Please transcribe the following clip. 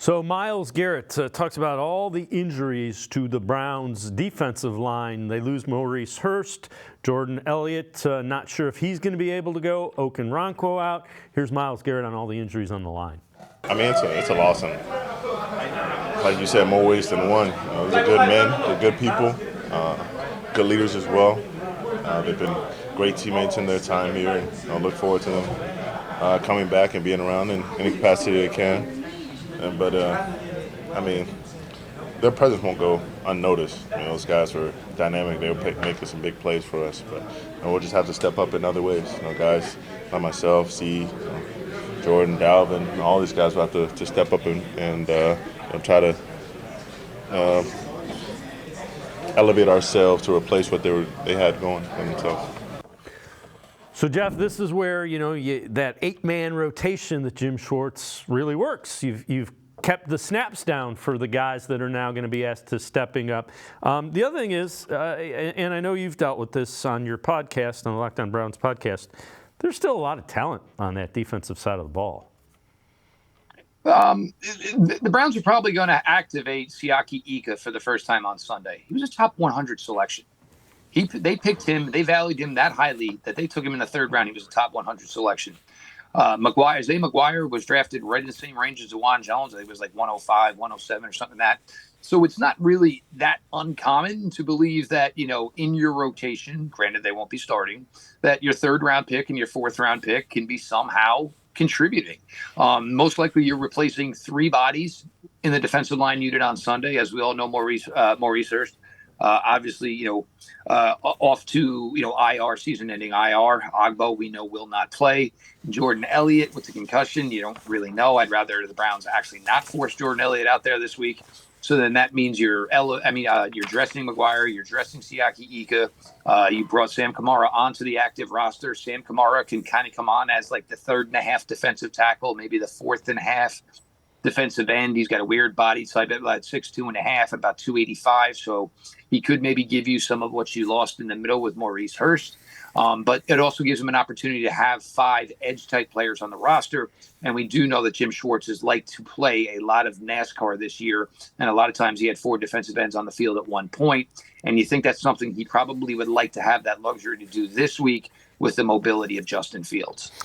So Myles Garrett talks about all the injuries to the Browns' defensive line. They lose Maurice Hurst, Jordan Elliott, not sure if he's going to be able to go. Okunronquo out. Here's Myles Garrett on all the injuries on the line. I mean, it's a loss. And like you said, more ways than one. These are good men, they're good people, good leaders as well. They've been great teammates in their time here, and I look forward to them coming back and being around in any capacity they can. But I mean, their presence won't go unnoticed. Those guys were dynamic. They were making some big plays for us. But we'll just have to step up in other ways. Guys like myself, Jordan, Dalvin, all these guys will have to step up and try to elevate ourselves to replace what they had going for themselves. So, Jeff, this is where, that 8-man rotation that Jim Schwartz really works. You've kept the snaps down for the guys that are now going to be asked to stepping up. The other thing is, and I know you've dealt with this on your podcast, on the Locked On Browns podcast, there's still a lot of talent on that defensive side of the ball. The Browns are probably going to activate Siaki Ika for the first time on Sunday. He was a top 100 selection. They picked him. They valued him that highly that they took him in the third round. He was a top 100 selection. Isaiah McGuire was drafted right in the same range as Juwan Jones. I think it was like 105, 107 or something like that. So it's not really that uncommon to believe that, in your rotation, granted they won't be starting, that your third round pick and your fourth round pick can be somehow contributing. Most likely you're replacing 3 bodies in the defensive line unit on Sunday. As we all know, Maurice Hurst. Obviously, off to, IR, season-ending IR. Ogbo, we know, will not play. Jordan Elliott with the concussion, you don't really know. I'd rather the Browns actually not force Jordan Elliott out there this week. So then that means you're dressing McGuire, you're dressing Siaki Ika. You brought Sam Kamara onto the active roster. Sam Kamara can kind of come on as like the 3.5 defensive tackle, maybe the 4.5 defensive end. He's got a weird body type at 6'2.5", about 285. So he could maybe give you some of what you lost in the middle with Maurice Hurst. But it also gives him an opportunity to have 5 edge-type players on the roster. And we do know that Jim Schwartz has liked to play a lot of NASCAR this year. And a lot of times he had 4 defensive ends on the field at one point. And you think that's something he probably would like to have that luxury to do this week with the mobility of Justin Fields.